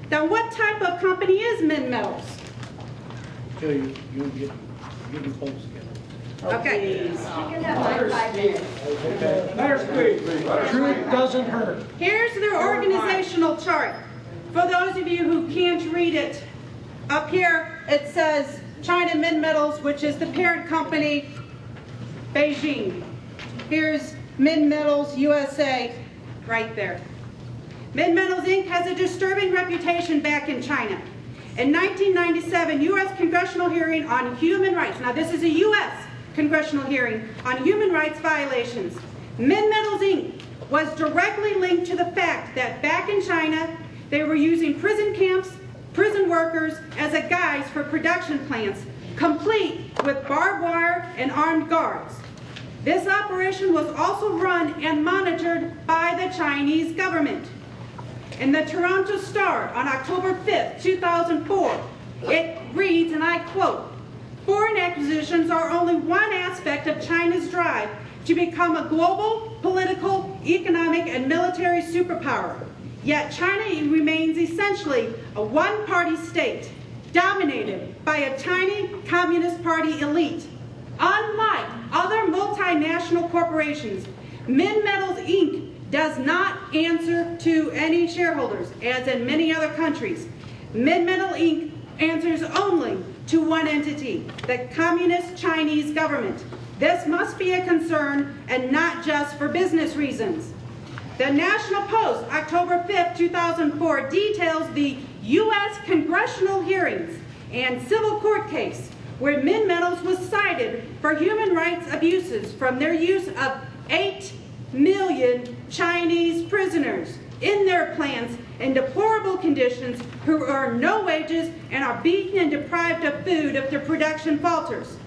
Then what type of company is Minmetals? Tell you, you'll get your polls together. Okay. You can have like 5 minutes. Matter squeeze. Truth doesn't hurt. Here's their organizational chart. For those of you who can't read it, up here it says China Minmetals, which is the parent company, Beijing. Here's Minmetals USA, right there. Minmetals Inc. has a disturbing reputation back in China. In 1997, U.S. congressional hearing on human rights. Now this is a U.S. congressional hearing on human rights violations. Minmetals Inc. was directly linked to the fact that back in China, they were using prison camps, prison workers as a guise for production plants, complete with barbed wire and armed guards. This operation was also run and monitored by the Chinese government. In the Toronto Star on October 5th, 2004, it reads, and I quote, "Foreign acquisitions are only one aspect of China's drive to become a global, political, economic, and military superpower. Yet China remains essentially a one-party state, dominated by a tiny Communist Party elite. Unlike other multinational corporations, Minmetals Inc. does not answer to any shareholders, as in many other countries. Minmetal Inc. answers only to one entity, the Communist Chinese government. This must be a concern and not just for business reasons." The National Post, October 5th, 2004, details the U.S. congressional hearings and civil court case where Minmetals was cited for human rights abuses from their use of 8 million Chinese prisoners in their plants in deplorable conditions who earn no wages and are beaten and deprived of food if their production falters.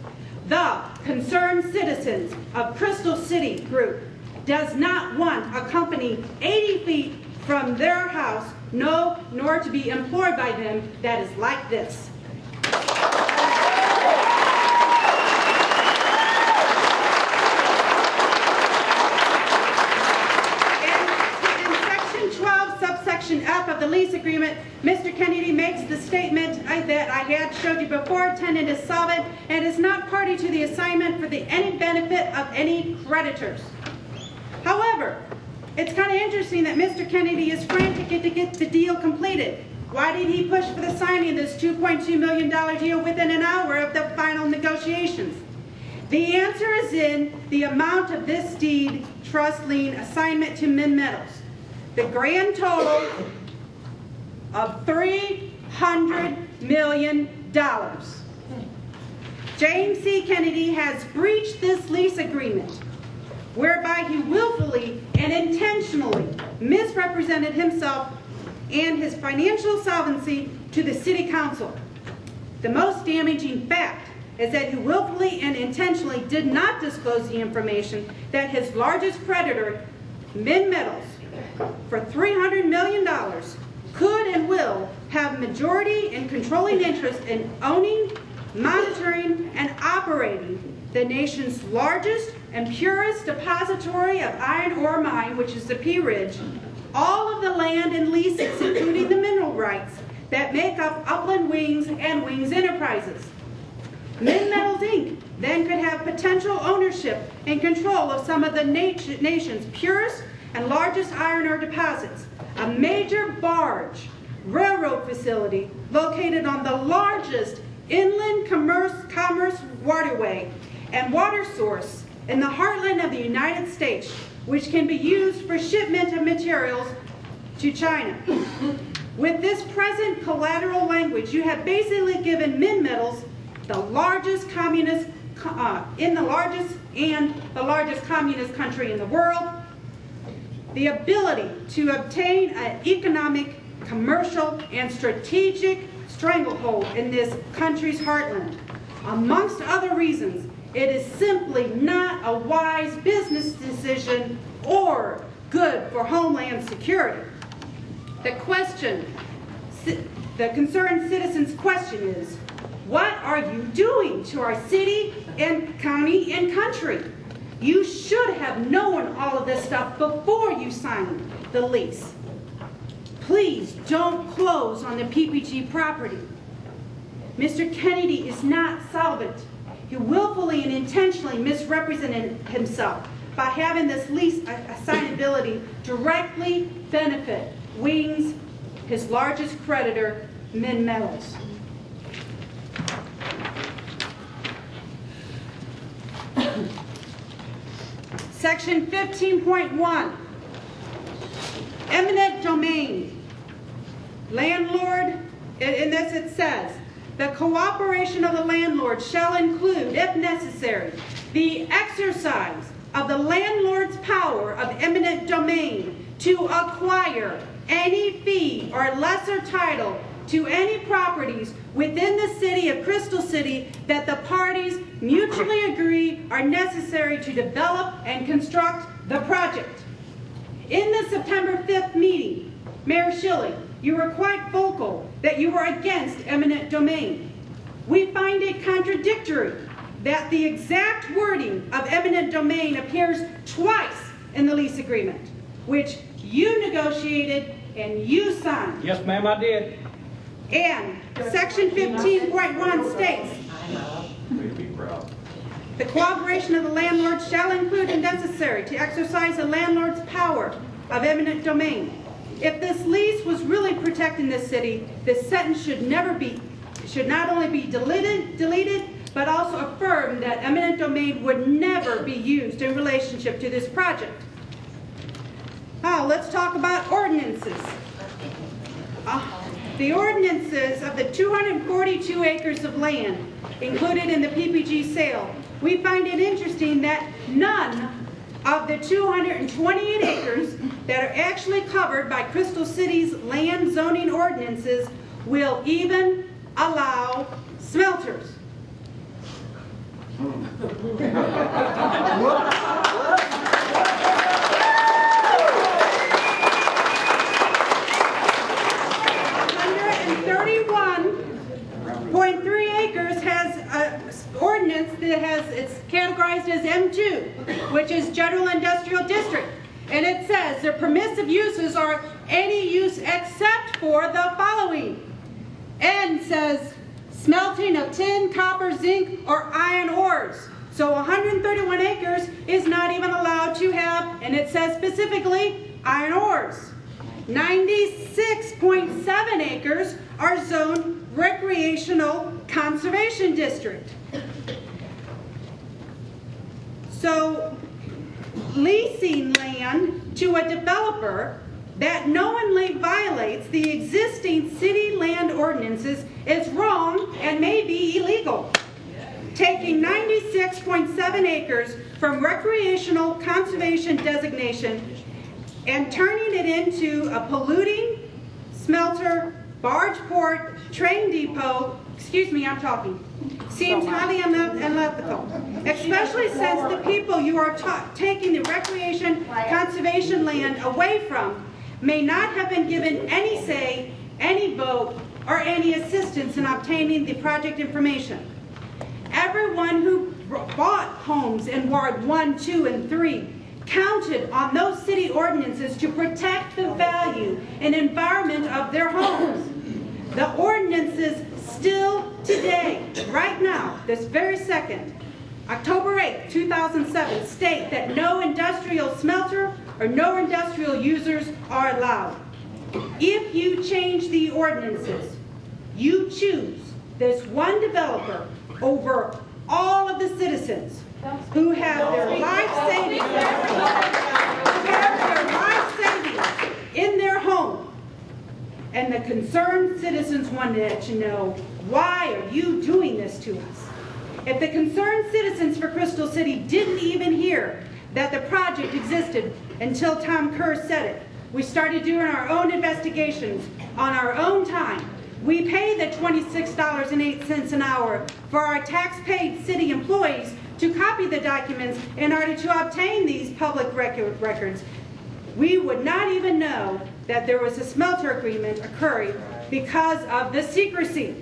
The Concerned Citizens of Crystal City Group does not want a company 80 feet from their house, nor to be employed by them that is like this. Subsection F of the lease agreement, Mr. Kennedy makes the statement that I had showed you before: tenant is solvent and is not party to the assignment for any benefit of any creditors. However, it's kind of interesting that Mr. Kennedy is frantic to get the deal completed. Why did he push for the signing of this $2.2 million deal within an hour of the final negotiations? The answer is in the amount of this deed trust lien assignment to Minmetals. The grand total of $300 million. James C. Kennedy has breached this lease agreement, whereby he willfully and intentionally misrepresented himself and his financial solvency to the City Council. The most damaging fact is that he willfully and intentionally did not disclose the information that his largest creditor, Minmetals, for $300 million, could and will have majority and controlling interest in owning, monitoring, and operating the nation's largest and purest depository of iron ore mine, which is the Pea Ridge, all of the land and leases, including the mineral rights that make up Upland Wings and Wings Enterprises. Minmetals Inc. then could have potential ownership and control of some of the nation's purest and largest iron ore deposits, a major barge railroad facility located on the largest inland commerce waterway and water source in the heartland of the United States, which can be used for shipment of materials to China. With this present collateral language, you have basically given Minmetals the largest communist the largest communist country in the world, the ability to obtain an economic, commercial, and strategic stranglehold in this country's heartland. Amongst other reasons, it is simply not a wise business decision or good for homeland security. The concerned citizen's question is, what are you doing to our city and county and country? You should have known all of this stuff before you signed the lease. please don't close on the PPG property. Mr. Kennedy is not solvent. He willfully and intentionally misrepresented himself by having this lease assignability directly benefit Wings, his largest creditor, Min Metals. Section 15.1, eminent domain. Landlord, in this it says, the cooperation of the landlord shall include, if necessary, the exercise of the landlord's power of eminent domain to acquire any fee or lesser title to any properties within the city of Crystal City that the parties mutually agree are necessary to develop and construct the project. In the September 5th meeting, Mayor Schilling, you were quite vocal that you were against eminent domain. We find it contradictory that the exact wording of eminent domain appears twice in the lease agreement, which you negotiated and you signed. Yes, ma'am, I did. And Section 15.1 states, the cooperation of the landlord shall include, if necessary, to exercise the landlord's power of eminent domain. If this lease was really protecting this city, this sentence should not only be deleted, but also affirm that eminent domain would never be used in relationship to this project. Now, let's talk about ordinances. The ordinances of the 242 acres of land included in the PPG sale, we find it interesting that none of the 228 acres that are actually covered by Crystal City's land zoning ordinances will even allow smelters. It's categorized as M2, which is General Industrial District. And it says the permissive uses are any use except for the following. N says smelting of tin, copper, zinc, or iron ores. So 131 acres is not even allowed to have, and it says specifically, iron ores. 96.7 acres are zoned recreational conservation district. So leasing land to a developer that knowingly violates the existing city land ordinances is wrong and may be illegal. Taking 96.7 acres from recreational conservation designation and turning it into a polluting smelter, barge port, train depot, excuse me, I'm talking, seems highly unethical, especially since the people you are taking the recreation conservation land away from may not have been given any say, any vote, or any assistance in obtaining the project information. Everyone who bought homes in Ward 1, 2, and 3 counted on those city ordinances to protect the value and environment of their homes. The ordinances still today, right now, this very second, October 8, 2007, state that no industrial smelter or no industrial users are allowed. If you change the ordinances, you choose this one developer over all of the citizens who have their life savings in their home. And the concerned citizens wanted to know, why are you doing this to us? If the concerned citizens for Crystal City didn't even hear that the project existed until Tom Kerr said it, we started doing our own investigations on our own time. We pay the $26.08 an hour for our tax-paid city employees to copy the documents in order to obtain these public records. We would not even know that there was a smelter agreement occurring because of the secrecy.